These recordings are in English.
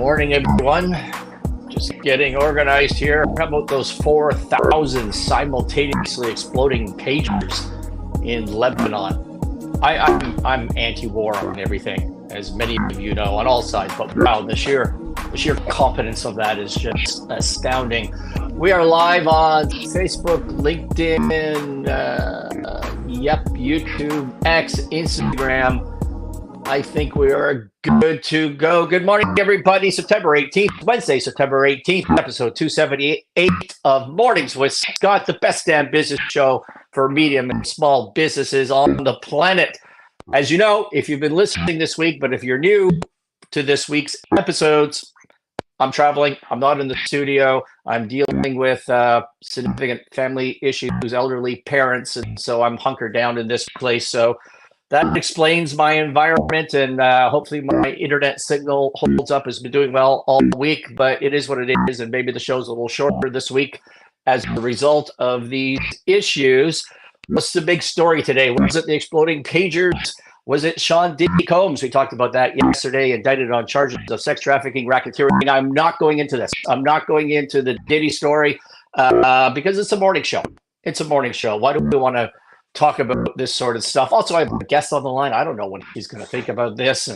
Morning, everyone. Just getting organized here. How about those 4,000 simultaneously exploding pagers in Lebanon? I'm anti-war on everything, as many of you know, on all sides. But wow, the sheer competence of that is just astounding. We are live on Facebook, LinkedIn, YouTube, X, Instagram. I think we are good to go. Good morning, everybody. September 18th, Wednesday, September 18th, episode 278 of Mornings with Scott, the best damn business show for medium and small businesses on the planet. As you know, if you've been listening this week, but if you're new to this week's episodes, I'm traveling. I'm not in the studio. I'm dealing with significant family issues, elderly parents, and so I'm hunkered down in this place. So that explains my environment, and hopefully my internet signal holds up. Has been doing well all week, but it is what it is, and maybe the show's a little shorter this week as a result of these issues. What's the big story today? Was it the exploding pagers? Was it Sean Diddy Combs? We talked about that yesterday, indicted on charges of sex trafficking, racketeering. I'm not going into this. I'm not going into the Diddy story because it's a morning show. It's a morning show. Why do we want to talk about this sort of stuff? Also, I have a guest on the line. I don't know what he's going to think about this,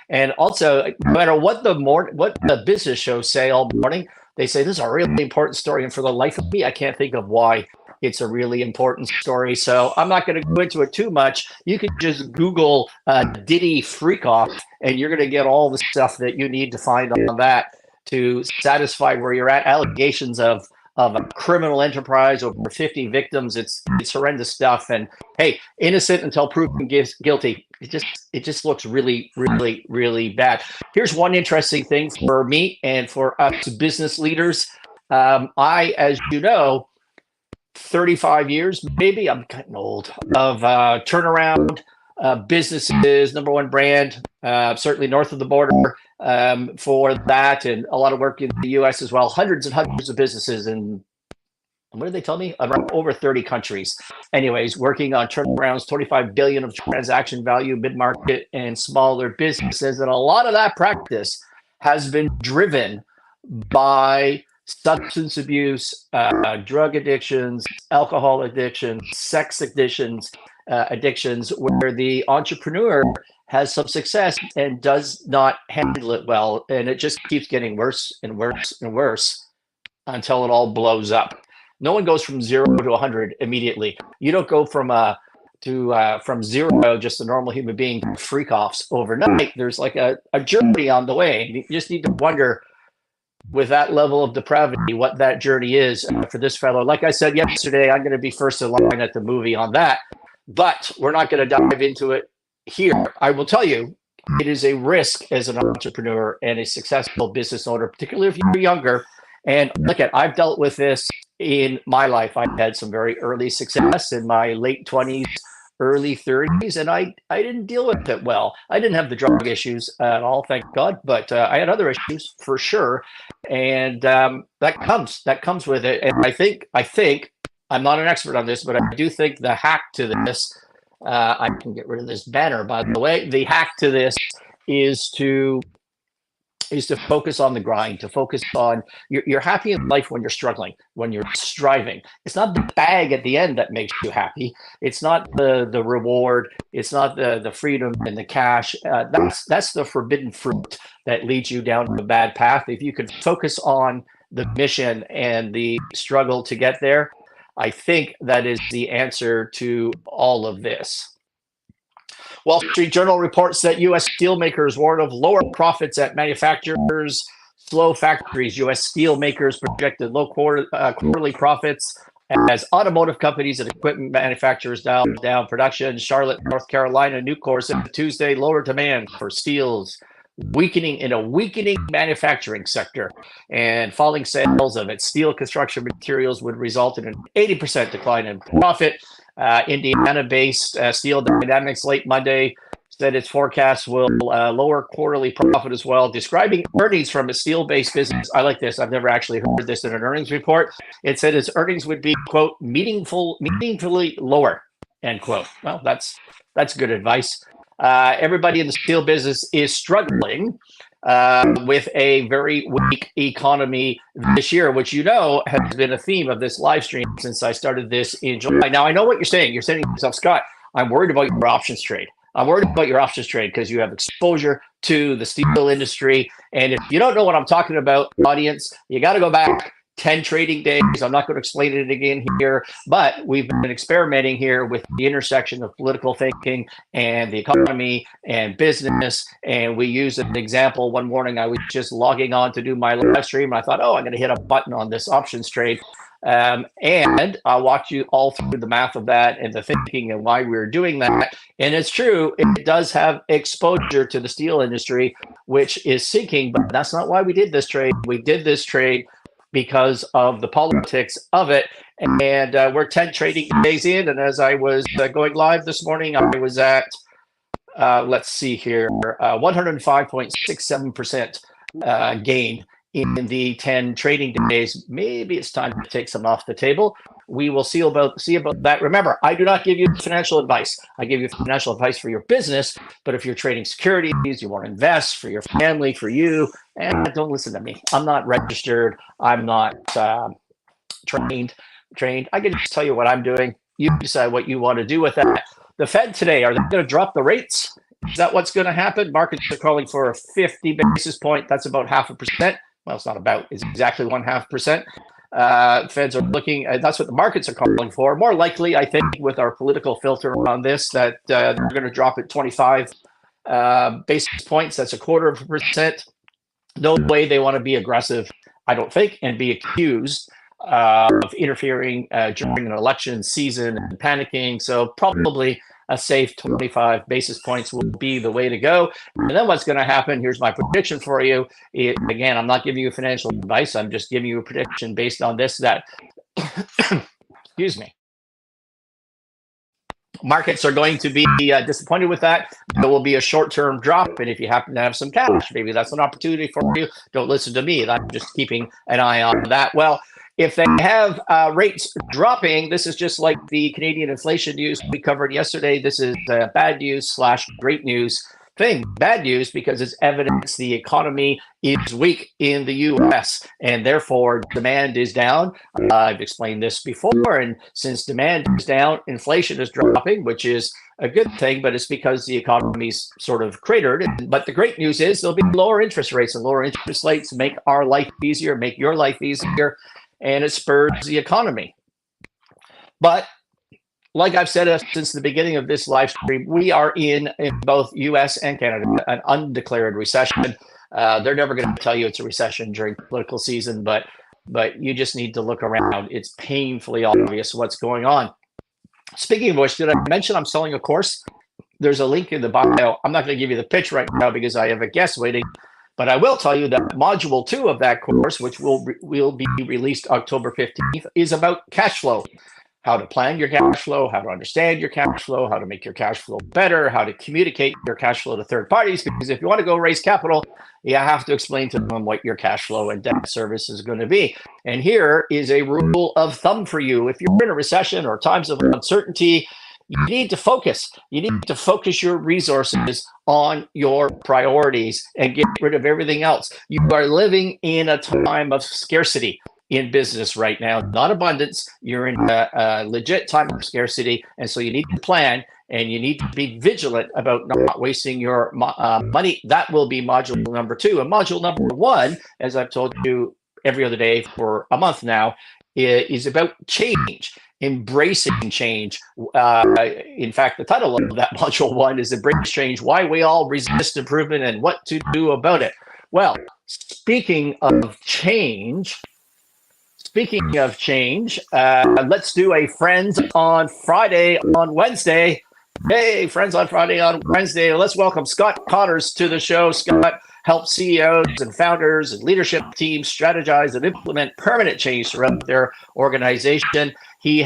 and also, no matter what the business shows say all morning, they say this is a really important story, and for the life of me, I can't think of why it's a really important story. So I'm not going to go into it too much. You can just Google Diddy freak off, and you're going to get all the stuff that you need to find on that to satisfy where you're at. Allegations of a criminal enterprise, over 50 victims. It's horrendous stuff. And hey, innocent until proven guilty. It just looks really, really, really bad. Here's one interesting thing for me and for us business leaders. I, as you know, 35 years, maybe, I'm getting old, of turnaround businesses, number one brand, certainly north of the border for that, and a lot of work in the US as well. Hundreds and hundreds of businesses in, what did they tell me? Around over 30 countries. Anyways, working on turnarounds, 25 billion of transaction value, mid-market and smaller businesses. And a lot of that practice has been driven by substance abuse, drug addictions, alcohol addictions, sex addictions, where the entrepreneur has some success and does not handle it well, and it just keeps getting worse and worse and worse until it all blows up. No one goes from 0 to 100 immediately. You don't go from zero, just a normal human being, to freak offs overnight. There's like a journey on the way. You just need to wonder, with that level of depravity, what that journey is for this fellow. Like I said yesterday, I'm going to be first in line at the movie on that, but we're not going to dive into it here. I will tell you, it is a risk as an entrepreneur and a successful business owner, particularly if you're younger. And look I've dealt with this in my life. I had some very early success in my late 20s, early 30s, and I didn't deal with it well. I didn't have the drug issues at all, thank God, but I had other issues for sure, and that comes with it. And I think I'm not an expert on this, but I do think the hack to this, I can get rid of this banner, by the way. The hack to this is to focus on the grind, to focus on, you're happy in life when you're struggling, when you're striving. It's not the bag at the end that makes you happy. It's not the reward. It's not the freedom and the cash. That's the forbidden fruit that leads you down a bad path. If you could focus on the mission and the struggle to get there, I think that is the answer to all of this. Wall Street Journal reports that U.S. steelmakers warn of lower profits at manufacturers, slow factories. U.S. steelmakers projected low quarterly profits as automotive companies and equipment manufacturers down production. Charlotte, North Carolina, Nucor said Tuesday lower demand for steels, weakening manufacturing sector, and falling sales of its steel construction materials would result in an 80% decline in profit. Indiana-based Steel Dynamics late Monday said its forecast will lower quarterly profit as well, describing earnings from a steel-based business. I like this. I've never actually heard this in an earnings report. It said its earnings would be, quote, meaningfully lower, end quote. Well, that's good advice. Everybody in the steel business is struggling. with a very weak economy this year, which has been a theme of this live stream since I started this in July. Now, I know what you're saying. You're saying to yourself, Scott, I'm worried about your options trade. I'm worried about your options trade because you have exposure to the steel industry. And if you don't know what I'm talking about, audience, you got to go back 10 trading days. I'm not going to explain it again here, but we've been experimenting here with the intersection of political thinking and the economy and business. And we used an example. One morning, I was just logging on to do my live stream. And I thought, I'm going to hit a button on this options trade. And I'll walk you all through the math of that and the thinking and why we're doing that. And it's true, it does have exposure to the steel industry, which is sinking, but that's not why we did this trade. We did this trade because of the politics of it. And we're 10 trading days in. And as I was going live this morning, I was at, let's see here, 105.67% gain in the 10 trading days. Maybe it's time to take some off the table. We will see about that. Remember, I do not give you financial advice. I give you financial advice for your business. But if you're trading securities, you want to invest for your family, for you, and don't listen to me. I'm not registered. I'm not trained. I can just tell you what I'm doing. You decide what you want to do with that. The Fed today, are they going to drop the rates? Is that what's going to happen? Markets are calling for a 50 basis point. That's about 0.5%. Well, it's not about, it's exactly 0.5%. Feds are looking, that's what the markets are calling for. More likely, I think, with our political filter on this, that they're going to drop it 25 basis points. That's 0.25%. No way they want to be aggressive, I don't think, and be accused of interfering during an election season and panicking. So probably a safe 25 basis points will be the way to go. And then what's going to happen, here's my prediction for you. Again, I'm not giving you financial advice. I'm just giving you a prediction based on this, that, excuse me, markets are going to be disappointed with that. There will be a short-term drop. And if you happen to have some cash, maybe that's an opportunity for you. Don't listen to me. I'm just keeping an eye on that. Well, if they have rates dropping, this is just like the Canadian inflation news we covered yesterday. This is bad news / great news thing. Bad news because it's evidence the economy is weak in the U.S. and therefore demand is down. I've explained this before, and since demand is down, inflation is dropping, which is a good thing, but it's because the economy's sort of cratered. But the great news is there'll be lower interest rates, and lower interest rates make our life easier, make your life easier, and it spurs the economy. But like I've said since the beginning of this live stream, we are in both U.S. and Canada an undeclared recession. They're never going to tell you it's a recession during political season, but you just need to look around. It's painfully obvious what's going on. Speaking of which, did I mention I'm selling a course? There's a link in the bio. I'm not going to give you the pitch right now because I have a guest waiting. But I will tell you that module 2 of that course, which will be released October 15th, is about cash flow. How to plan your cash flow, how to understand your cash flow, how to make your cash flow better, how to communicate your cash flow to third parties. Because if you want to go raise capital, you have to explain to them what your cash flow and debt service is going to be. And here is a rule of thumb for you. If you're in a recession or times of uncertainty, you need to focus. You need to focus your resources on your priorities and get rid of everything else. You are living in a time of scarcity in business right now, not abundance. You're in a legit time of scarcity. And so you need to plan and you need to be vigilant about not wasting your money. That will be module number 2. And module number 1, as I've told you every other day for a month now, is about change. Embracing change. In fact, the title of that module 1 is Embrace Change, Why We All Resist Improvement and What to Do About It. Well, speaking of change, let's do a Friends on Friday on Wednesday. Hey, Friends on Friday on Wednesday. Let's welcome Scott Connors to the show. Scott helps CEOs and founders and leadership teams strategize and implement permanent change throughout their organization. He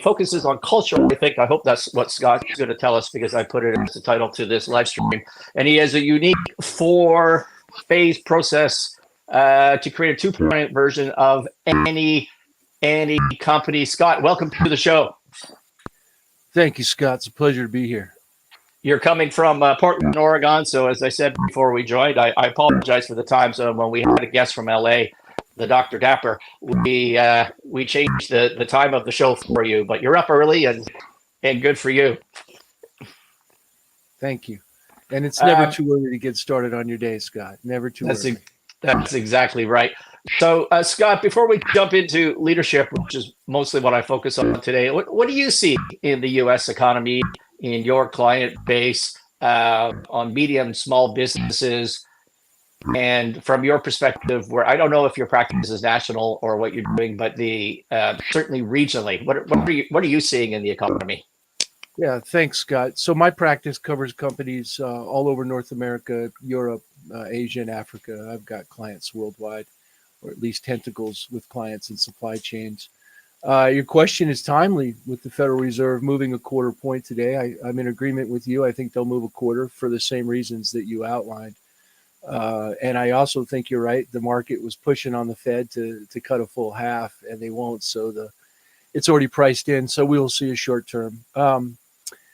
focuses on culture. I hope that's what Scott's going to tell us because I put it as the title to this live stream. And he has a unique 4-phase process to create a 2.0 version of any company. Scott, welcome to the show. Thank you, Scott. It's a pleasure to be here. You're coming from Portland, Oregon. So as I said before we joined, I apologize for the time zone. When we had a guest from LA, the Dr. Dapper, we changed the time of the show for you, but you're up early and good for you. Thank you. And it's never too early to get started on your day, Scott. Never too early. That's exactly right. So, Scott, before we jump into leadership, which is mostly what I focus on today, what do you see in the U.S. economy, in your client base, on medium, small businesses, and from your perspective, where I don't know if your practice is national or what you're doing, but certainly regionally, what are you seeing in the economy? Yeah, thanks, Scott. So my practice covers companies all over North America, Europe, Asia, and Africa. I've got clients worldwide, or at least tentacles with clients in supply chains. Your question is timely with the Federal Reserve moving a quarter point today. I'm in agreement with you. I think they'll move a quarter for the same reasons that you outlined. And I also think you're right. The market was pushing on the Fed to cut a full half, and they won't. So it's already priced in. So we'll see a short term.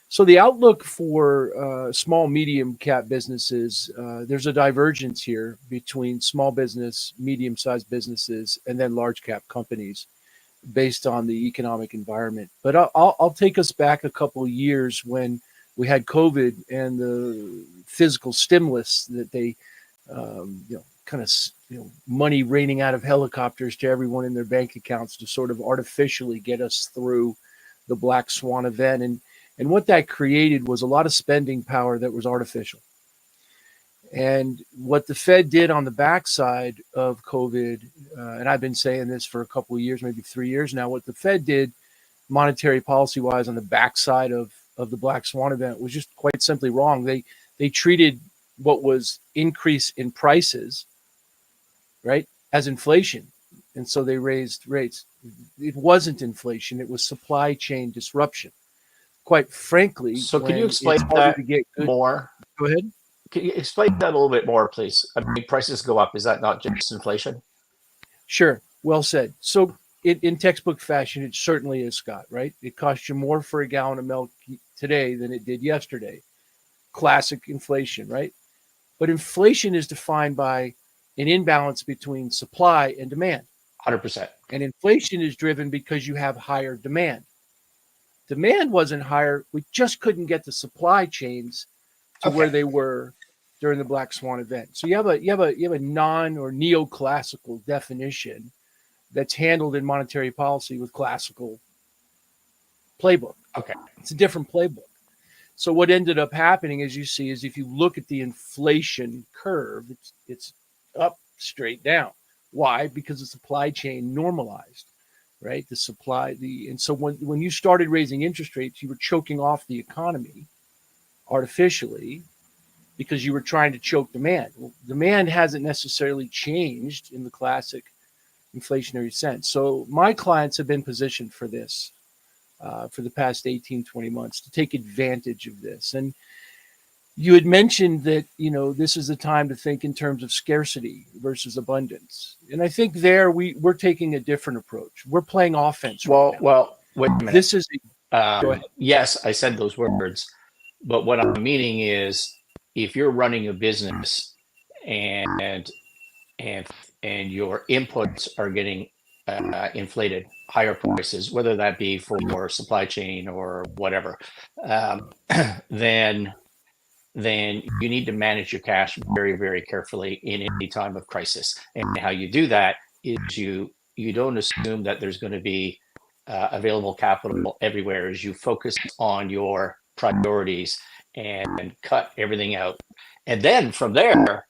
So the outlook for small, medium cap businesses, there's a divergence here between small business, medium-sized businesses, and then large cap companies based on the economic environment. But I'll take us back a couple of years when we had COVID and the physical stimulus that they, money raining out of helicopters to everyone in their bank accounts to sort of artificially get us through the black swan event. And what that created was a lot of spending power that was artificial. And what the Fed did on the backside of COVID, and I've been saying this for a couple of years, maybe 3 years now, what the Fed did monetary policy-wise on the backside of the black swan event was just quite simply wrong. They treated what was increase in prices, right, as inflation. And so they raised rates. It wasn't inflation. It was supply chain disruption. Quite frankly, so can you explain that more? Go ahead. Can you explain that a little bit more, please? I mean, prices go up. Is that not just inflation? Sure. Well said. So in textbook fashion, it certainly is, Scott, right? It costs you more for a gallon of milk today than it did yesterday. Classic inflation, right? But inflation is defined by an imbalance between supply and demand. 100%. And inflation is driven because you have higher demand. Demand wasn't higher. We just couldn't get the supply chains to where they were during the black swan event. So you have a non or neoclassical definition that's handled in monetary policy with classical playbook. Okay. It's a different playbook. So what ended up happening, as you see, is if you look at the inflation curve, it's up straight down. Why? Because the supply chain normalized. Right, and so when you started raising interest rates, you were choking off the economy artificially because you were trying to choke demand. Well, demand hasn't necessarily changed in the classic inflationary sense. So my clients have been positioned for this for the past 18, 20 months to take advantage of this. And you had mentioned that, this is the time to think in terms of scarcity versus abundance. And I think there we're taking a different approach. We're playing offense. Well, wait a minute. This is go ahead. Yes, I said those words, but what I'm meaning is if you're running a business and your inputs are getting inflated, higher prices, whether that be for supply chain or whatever, then you need to manage your cash very, very carefully in any time of crisis. And how you do that is you don't assume that there's going to be available capital everywhere, as you focus on your priorities and cut everything out. And then from there,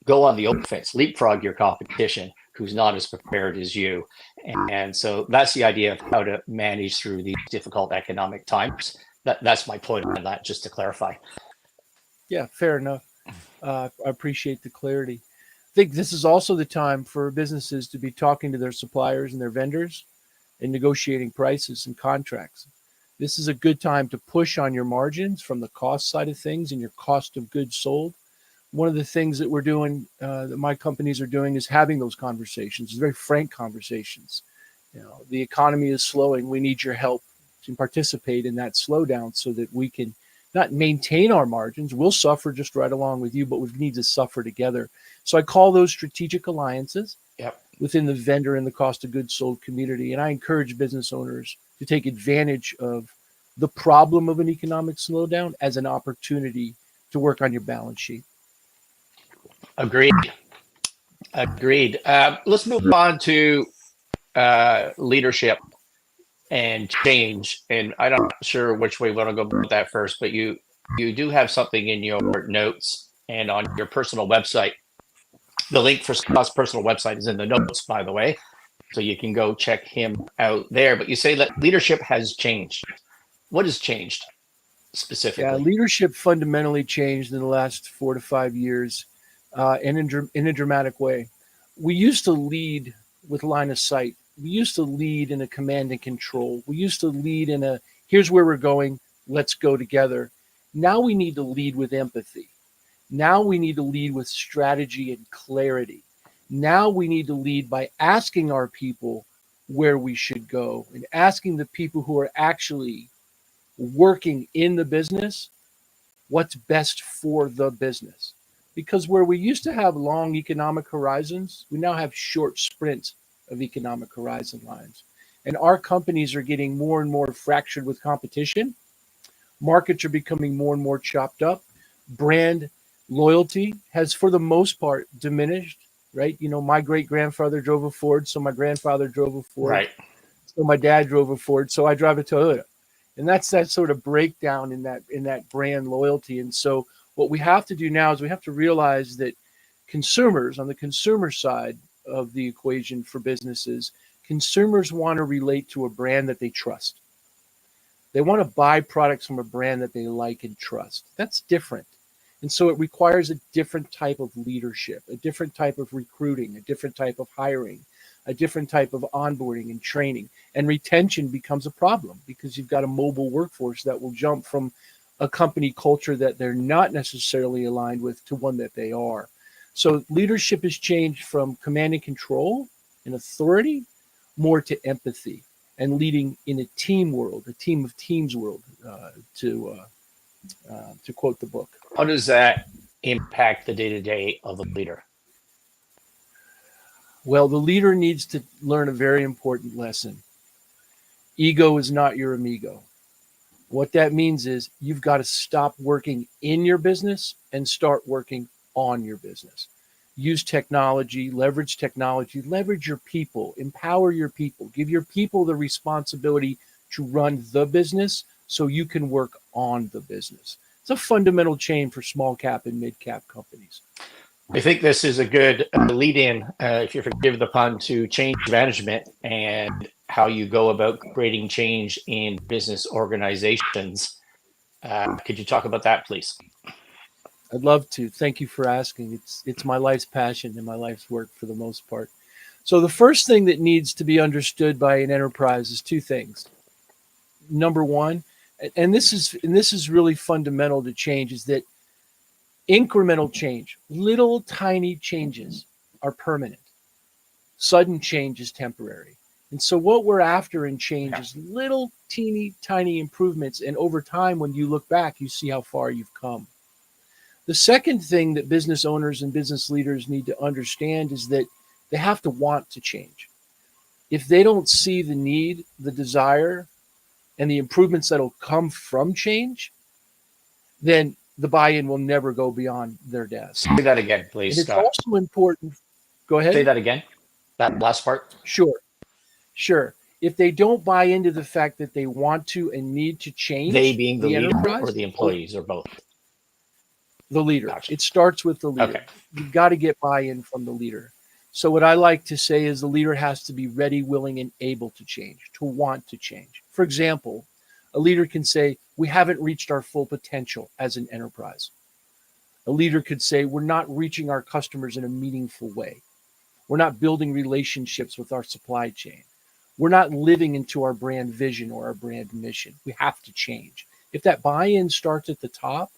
go on the offense, leapfrog your competition who's not as prepared as you. And so that's the idea of how to manage through these difficult economic times. That's my point on that, just to clarify. Yeah, fair enough. I appreciate the clarity. I think this is also the time for businesses to be talking to their suppliers and their vendors and negotiating prices and contracts. This is a good time to push on your margins from the cost side of things and your cost of goods sold. One of the things that we're doing, that my companies are doing, is having those conversations, very frank conversations. The economy is slowing. We need your help to participate in that slowdown so that we can not maintain our margins. We'll suffer just right along with you, but we need to suffer together. So I call those strategic alliances Yep. within the vendor and the cost of goods sold community. And I encourage business owners to take advantage of the problem of an economic slowdown as an opportunity to work on your balance sheet. Agreed. Agreed. Let's move on to leadership and change. And I'm not sure which way we want to go with that first, but you do have something in your notes and on your personal website. The link for Scott's personal website is in the notes, by the way, so you can go check him out there. But you say that leadership has changed. What has changed specifically? Yeah, leadership fundamentally changed in the last 4 to 5 years, and in a dramatic way. We used to lead with line of sight. We used to lead in a command and control. We used to lead in a, here's where we're going, let's go together. Now we need to lead with empathy. Now we need to lead with strategy and clarity. Now we need to lead by asking our people where we should go and asking the people who are actually working in the business what's best for the business. Because where we used to have long economic horizons, we now have short sprints of economic horizon lines. And our companies are getting more and more fractured with competition. Markets are becoming more and more chopped up. Brand loyalty has, for the most part, diminished, right? You know, my great-grandfather drove a Ford, so my grandfather drove a Ford. Right. So my dad drove a Ford, so I drive a Toyota. And that's that sort of breakdown in that brand loyalty. And so what we have to do now is we have to realize that consumers, on the consumer side of the equation for businesses, consumers want to relate to a brand that they trust. They want to buy products from a brand that they like and trust. That's different. And so it requires a different type of leadership, a different type of recruiting, a different type of hiring, a different type of onboarding and training. And retention becomes a problem because you've got a mobile workforce that will jump from a company culture that they're not necessarily aligned with to one that they are. So leadership has changed from command and control and authority more to empathy and leading in a team world, a team of teams world, to quote the book. How does that impact the day-to-day of a leader? Well, the leader needs to learn a very important lesson. Ego is not your amigo. What that means is you've got to stop working in your business and start working on your business. Use technology, leverage your people, empower your people, give your people the responsibility to run the business so you can work on the business. It's a fundamental change for small cap and mid cap companies. I think this is a good lead in, if you forgive the pun, to change management and how you go about creating change in business organizations. Could you talk about that, please? I'd love to. Thank you for asking. It's my life's passion and my life's work for the most part. So the first thing that needs to be understood by an enterprise is two things. Number one, and this is really fundamental to change, is that incremental change, little tiny changes are permanent. Sudden change is temporary. And so what we're after in change is little teeny tiny improvements. And over time, when you look back, you see how far you've come. The second thing that business owners and business leaders need to understand is that they have to want to change. If they don't see the need, the desire, and the improvements that'll come from change, then the buy-in will never go beyond their desk. Say that again, please, And it's Scott. also important. Go ahead. Say that again. That last part. Sure. If they don't buy into the fact that they want to and need to change, They being the leader enterprise or the employees or both? The leader. Gotcha. It starts with the leader. Okay. You've got to get buy-in from the leader. So what I like to say is the leader has to be ready, willing, and able to change, to want to change. For example, a leader can say, we haven't reached our full potential as an enterprise. A leader could say, we're not reaching our customers in a meaningful way. We're not building relationships with our supply chain. We're not living into our brand vision or our brand mission. We have to change. If that buy-in starts at the top,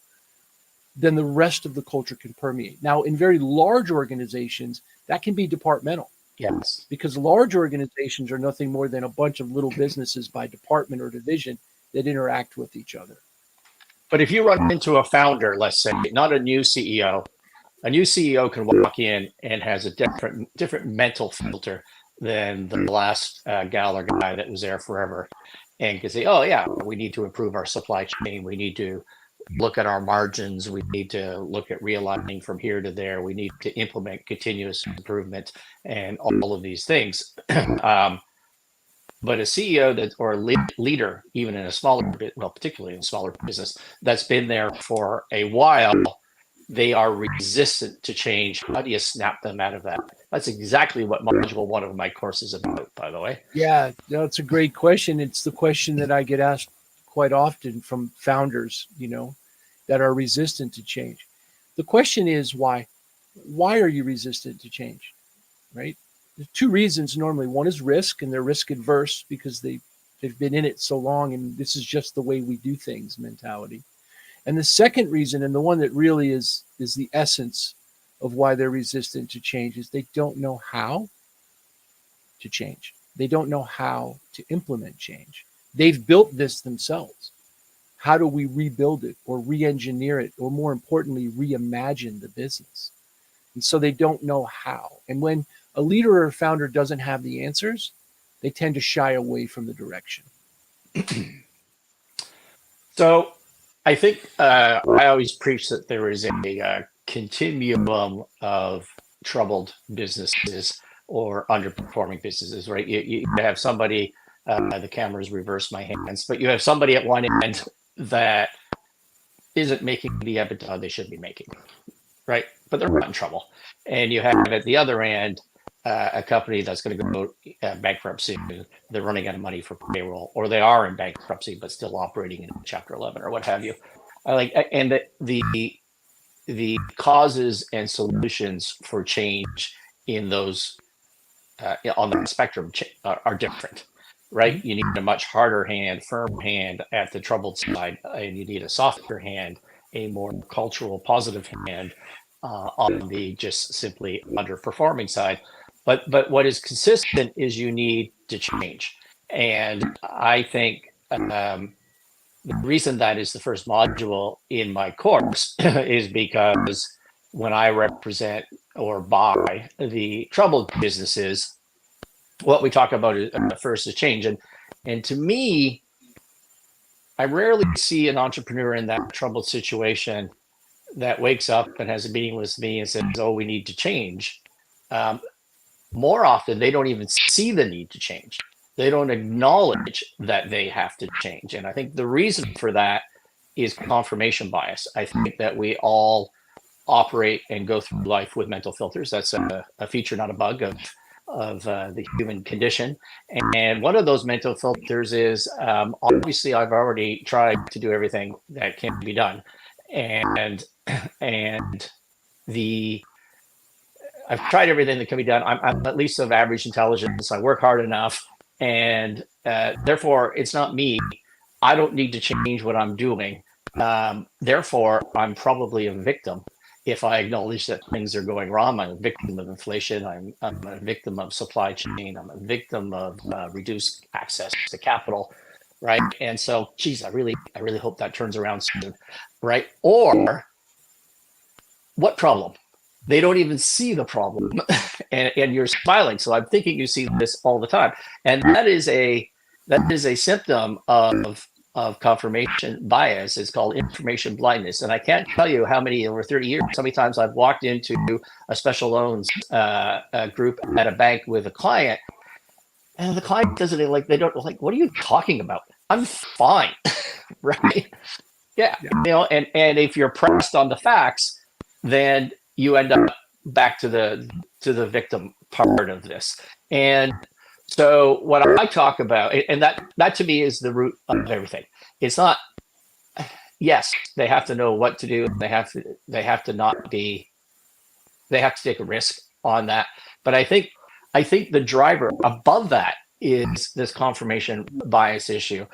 then the rest of the culture can permeate. Now, in very large organizations, that can be departmental. Yes. Because large organizations are nothing more than a bunch of little businesses by department or division that interact with each other. But if you run into a founder, let's say, not a new CEO, a new CEO can walk in and has a different mental filter than the last gal or guy that was there forever, and can say, "Oh yeah, we need to improve our supply chain. We need to look at our margins. We need to look at realigning from here to there. We need to implement continuous improvement and all of these things." But a CEO that or a leader, even in a smaller bit, well, particularly in a smaller business, that's been there for a while, they are resistant to change. How do you snap them out of that? That's exactly what module one of my course is about, by the way. Yeah, no, it's a great question. It's the question that I get asked quite often from founders, that are resistant to change. The question is why? Why are you resistant to change? Right? There's two reasons normally. One is risk, and they're risk adverse because they've been in it so long, and this is just the way we do things mentality. And the second reason, and the one that really is the essence of why they're resistant to change, is they don't know how to change. They don't know how to implement change. They've built this themselves. How do we rebuild it or re-engineer it, or more importantly, reimagine the business? And so they don't know how. And when a leader or a founder doesn't have the answers, they tend to shy away from the direction. So I think I always preach that there is a continuum of troubled businesses or underperforming businesses, right? You have somebody, the cameras reverse my hands, but you have somebody at one end that isn't making the EBITDA they should be making, right? But they're not in trouble. And you have at the other end a company that's going to go bankruptcy. They're running out of money for payroll, or they are in bankruptcy but still operating in Chapter 11 or what have you. And the causes and solutions for change in those on the spectrum are different, right? You need a much harder hand, firm hand at the troubled side, and you need a softer hand, a more cultural positive hand on the just simply underperforming side. But what is consistent is you need to change. And I think the reason that is the first module in my course is because when I represent or buy the troubled businesses, what we talk about is first is change. And to me, I rarely see an entrepreneur in that troubled situation that wakes up and has a meeting with me and says, "Oh, we need to change." More often, they don't even see the need to change. They don't acknowledge that they have to change. And I think the reason for that is confirmation bias. I think that we all operate and go through life with mental filters. That's a feature, not a bug, of the human condition. And one of those mental filters is obviously I've already tried to do everything that can be done. And I've tried everything that can be done. I'm at least of average intelligence. I work hard enough, and therefore it's not me. I don't need to change what I'm doing. Therefore, I'm probably a victim. If I acknowledge that things are going wrong, I'm a victim of inflation. I'm a victim of supply chain. I'm a victim of reduced access to capital, right? And so, geez, I really hope that turns around soon, right? Or what problem? They don't even see the problem, and you're smiling. So I'm thinking you see this all the time, and that is a symptom of confirmation bias. It's called information blindness. And I can't tell you how many over 30 years, how many times I've walked into a special loans group at a bank with a client, and the client doesn't they don't like, "What are you talking about? I'm fine," right? Yeah, and if you're pressed on the facts, then you end up back to the victim part of this. And so what I talk about, and that to me is the root of everything. It's not, yes, they have to know what to do. They have to take a risk on that. But I think the driver above that is this confirmation bias issue.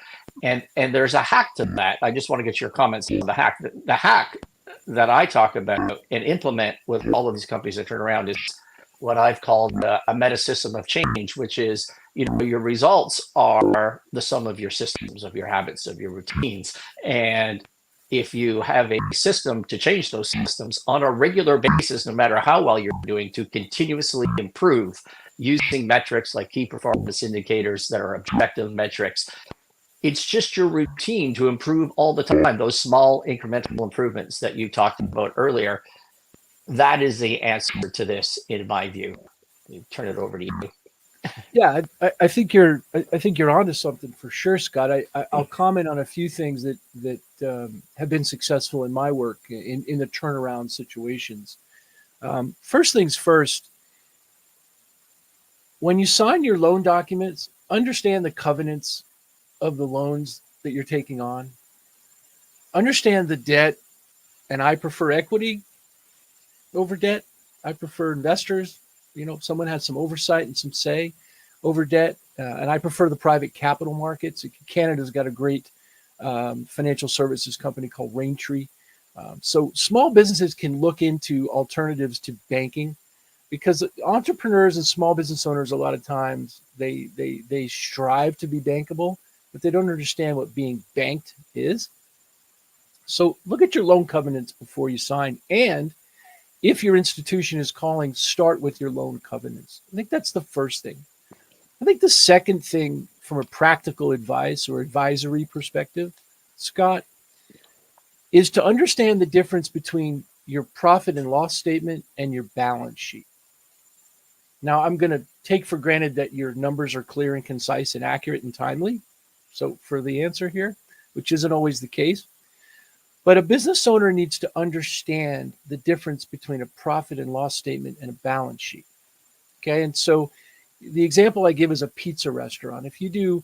And there's a hack to that. I just want to get your comments on the hack. The hack that I talk about and implement with all of these companies that turn around is what I've called a meta system of change, which is, your results are the sum of your systems, of your habits, of your routines. And if you have a system to change those systems on a regular basis, no matter how well you're doing, to continuously improve using metrics like key performance indicators that are objective metrics. It's just your routine to improve all the time, those small incremental improvements that you talked about earlier. That is the answer to this, in my view. Turn it over to you. Yeah, I think you're onto something for sure, Scott. I'll comment on a few things that have been successful in my work in the turnaround situations. First things first, when you sign your loan documents, understand the covenants of the loans that you're taking on. Understand the debt, and I prefer equity over debt. I prefer investors. Someone has some oversight and some say over debt, and I prefer the private capital markets. Canada's got a great financial services company called Raintree. So small businesses can look into alternatives to banking, because entrepreneurs and small business owners, a lot of times they strive to be bankable, but they don't understand what being banked is. So look at your loan covenants before you sign, and if your institution is calling, start with your loan covenants. I think that's the first thing. I think the second thing, from a practical advice or advisory perspective, Scott, is to understand the difference between your profit and loss statement and your balance sheet. Now, I'm going to take for granted that your numbers are clear and concise and accurate and timely. So for the answer here, which isn't always the case, but a business owner needs to understand the difference between a profit and loss statement and a balance sheet. Okay. And so the example I give is a pizza restaurant. If you do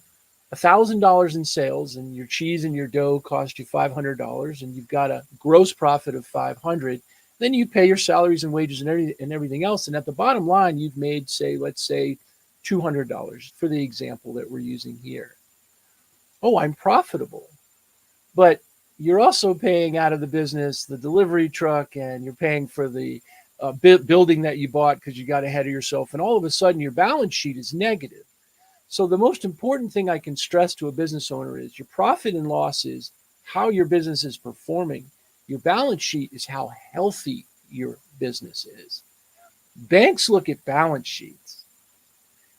$1,000 in sales and your cheese and your dough cost you $500 and you've got a gross profit of $500, then you pay your salaries and wages and everything else. And at the bottom line, you've made, let's say $200 for the example that we're using here. Oh, I'm profitable. But you're also paying out of the business the delivery truck, and you're paying for the building that you bought because you got ahead of yourself. And all of a sudden, your balance sheet is negative. So the most important thing I can stress to a business owner is your profit and loss is how your business is performing. Your balance sheet is how healthy your business is. Banks look at balance sheets.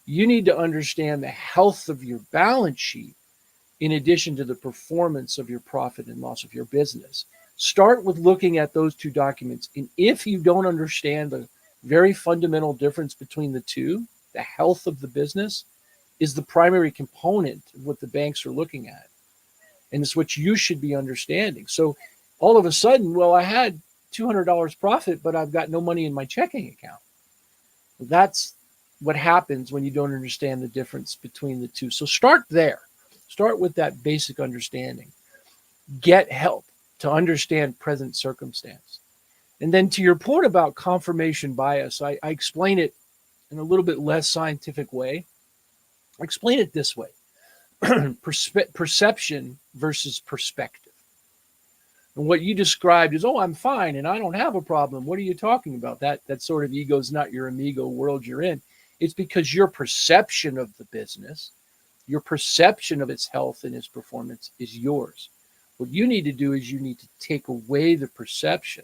You need to understand the health of your balance sheet in addition to the performance of your profit and loss of your business. Start with looking at those two documents. And if you don't understand the very fundamental difference between the two, the health of the business is the primary component of what the banks are looking at. And it's what you should be understanding. So all of a sudden, well, I had $200 profit, but I've got no money in my checking account. That's what happens when you don't understand the difference between the two. So start there. Start with that basic understanding. Get help to understand present circumstance. And then to your point about confirmation bias, I explain it in a little bit less scientific way. I explain it this way. Perception versus perspective. And what you described is, oh, I'm fine and I don't have a problem. What are you talking about? That sort of ego is not your amigo world you're in. It's because your perception of the business, your perception of its health and its performance is yours. What you need to do is you need to take away the perception.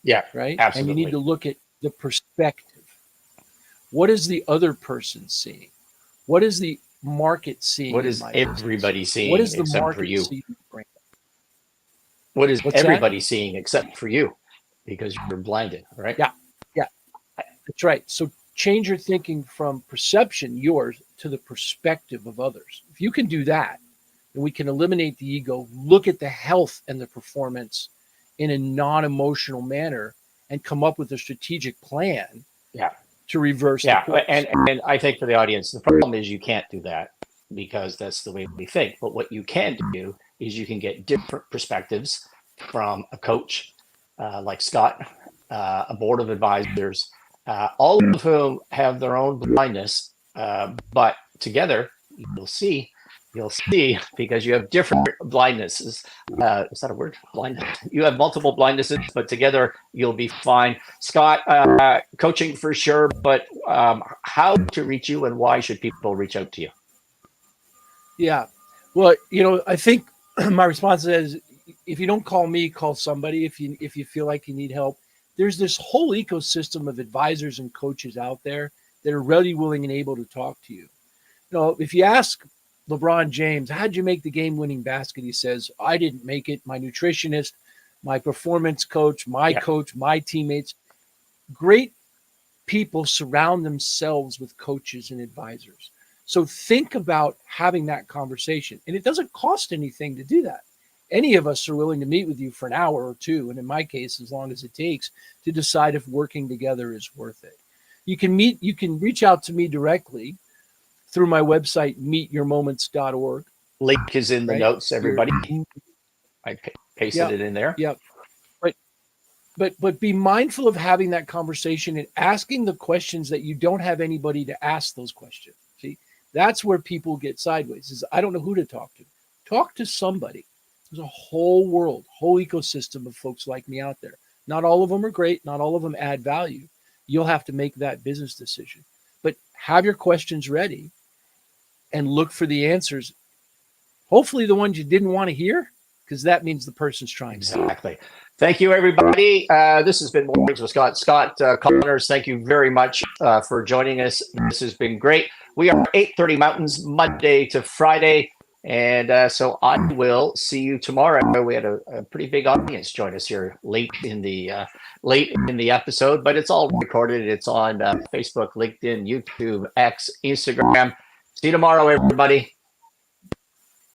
Yeah, right. Absolutely. And you need to look at the perspective. What is the other person seeing? What is the market seeing? What is everybody business? seeing? What is the except market for you? seeing? What is What's everybody that? seeing except for you? Because you're blinded, right? Yeah. That's right. So change your thinking from perception, yours, to the perspective of others. If you can do that, then we can eliminate the ego, look at the health and the performance in a non-emotional manner, and come up with a strategic plan to reverse the course. And I think for the audience, the problem is you can't do that because that's the way we think. But what you can do is you can get different perspectives from a coach like Scott, a board of advisors, all of whom have their own blindness, but together you'll see because you have different blindnesses. Is that a word? Blindness. You have multiple blindnesses, but together you'll be fine. Scott, coaching for sure, but how to reach you and why should people reach out to you? Yeah. Well, I think my response is if you don't call me, call somebody. If you feel like you need help, there's this whole ecosystem of advisors and coaches out there that are ready, willing, and able to talk to you. If you ask LeBron James, how'd you make the game-winning basket? He says, I didn't make it. My nutritionist, my performance coach, my coach, my teammates. Great people surround themselves with coaches and advisors. So think about having that conversation. And it doesn't cost anything to do that. Any of us are willing to meet with you for an hour or two, and in my case, as long as it takes, to decide if working together is worth it. You can reach out to me directly through my website, meetyourmoments.org. Link is in the notes, everybody. I pasted it in there. Yep. But be mindful of having that conversation and asking the questions that you don't have anybody to ask those questions. See, that's where people get sideways. Is I don't know who to talk to. Talk to somebody. There's a whole world, whole ecosystem of folks like me out there. Not all of them are great. Not all of them add value. You'll have to make that business decision. But have your questions ready and look for the answers. Hopefully the ones you didn't want to hear, because that means the person's trying. Exactly. Thank you, everybody. This has been Mornings with Scott. Scott Connors, thank you very much for joining us. This has been great. We are 8:30 Mountains, Monday to Friday. And so I will see you tomorrow. We had a pretty big audience join us here late in the episode, but it's all recorded. It's on Facebook, LinkedIn, YouTube, X, Instagram. See you tomorrow, everybody.